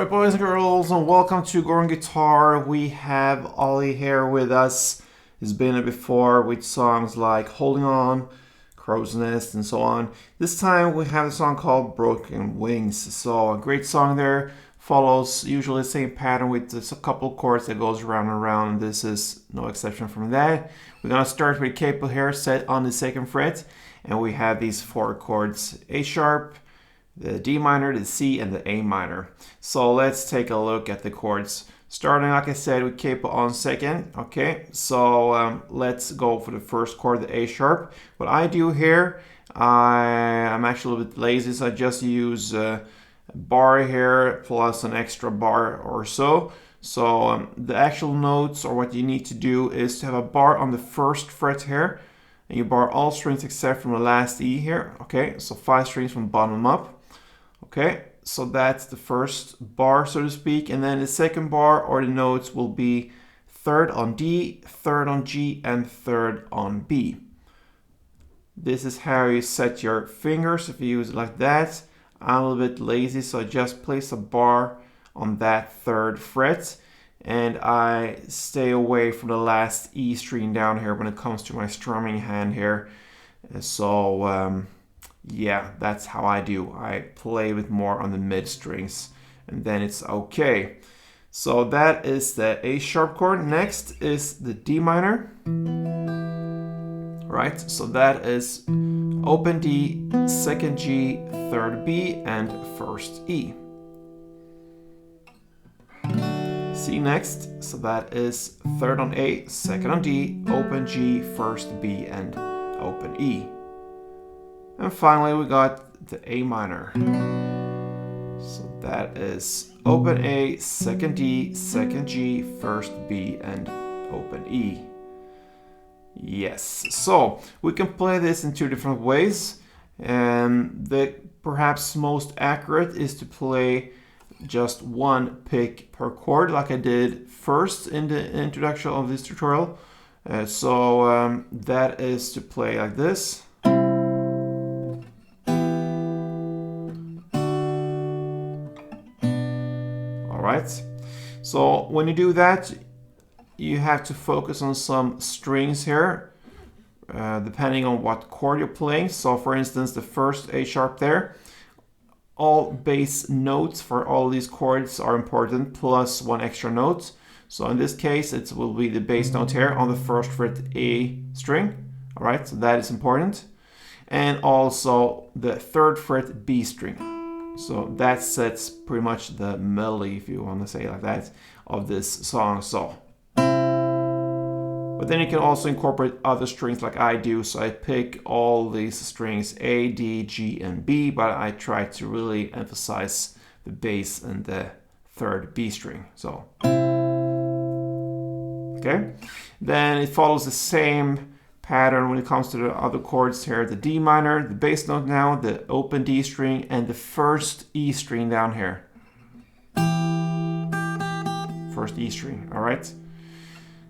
Alright, boys and girls, and welcome to Gorn Guitar. We have Ollie here with us. He's been here before with songs like Holding On, Crow's Nest, and so on. This time we have a song called Broken Wings. So a great song there. Follows usually the same pattern with just a couple chords that goes around and around. This is no exception from that. We're going to start with capo here set on the 2nd fret. And we have these 4 chords: A sharp, the D minor, the C, and the A minor. So let's take a look at the chords. Starting, like I said, with capo on 2nd. Okay, so let's go for the first chord, the A sharp. What I do here, I'm actually a little bit lazy, so I just use a bar here plus an extra bar or so. So the actual notes, or what you need to do, is to have a bar on the 1st fret here. And you bar all strings except from the last E here. Okay, so 5 strings from bottom up. Okay, so that's the first bar, so to speak. And then the second bar, or the notes, will be 3rd on D, 3rd on G, and 3rd on B. This is how you set your fingers if you use it like that. I'm a little bit lazy, so I just place a bar on that 3rd fret. And I stay away from the last E string down here when it comes to my strumming hand here. So yeah, that's how I do. I play with more on the mid strings, and then it's okay. So that is the A sharp chord. Next is the D minor. Right, so that is open D, 2nd G, 3rd B, and 1st E. C next, so that is 3rd on A, 2nd on D, open G, 1st B, and open E. And finally we got the A minor. So that is open A, 2nd D, 2nd G, 1st B, and open E. Yes, so we can play this in 2 different ways. And the perhaps most accurate is to play just 1 pick per chord, like I did first in the introduction of this tutorial. So that is to play like this. Alright, so when you do that, you have to focus on some strings here, depending on what chord you're playing. So for instance, the first A sharp there, all bass notes for all these chords are important, plus 1 extra note. So in this case, it will be the bass note here on the 1st fret A string. All right, so that is important. And also the 3rd fret B string. So that sets pretty much the melody, if you want to say it like that, of this song. So, but then you can also incorporate other strings like I do. So I pick all these strings A, D, G, and B, but I try to really emphasize the bass and the 3rd B string. So, okay. Then it follows the same pattern when it comes to the other chords here. The D minor, the bass note now, the open D string, and the 1st E string down here. 1st E string, all right?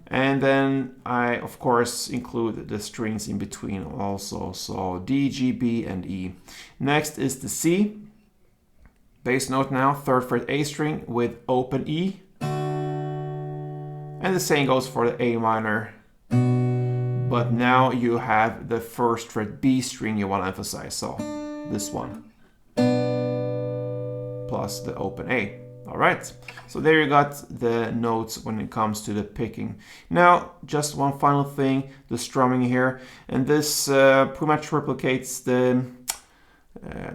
And then I, of course, include the strings in between also. So D, G, B, and E. Next is the C. Bass note now, 3rd fret A string with open E. And the same goes for the A minor. But now you have the 1st fret B string you want to emphasize. So this one. Plus the open A. Alright, so there you got the notes when it comes to the picking. Now, just one final thing, the strumming here. And this pretty much replicates the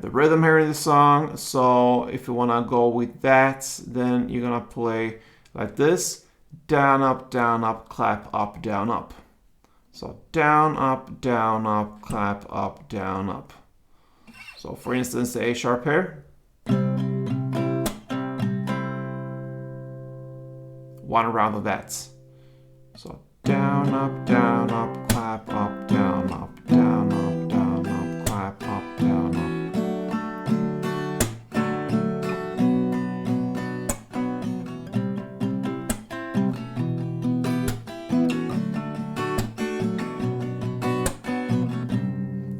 rhythm here in the song. So if you want to go with that, then you're going to play like this. Down, up, clap, up, down, up. So down, up, clap, up, down, up. So for instance, the A sharp here. 1 round of that. So down, up, clap, up, down, up, down, up, down, up, clap, up, down, up.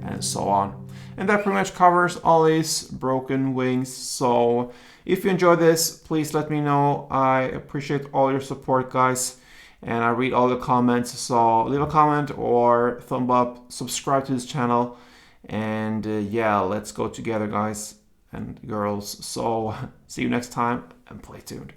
And so on. And that pretty much covers Ollie's Broken Wings. So if you enjoyed this, please let me know. I appreciate all your support, guys. And I read all the comments. So leave a comment or thumb up, subscribe to this channel. And yeah, let's go together, guys and girls. So see you next time and play tuned.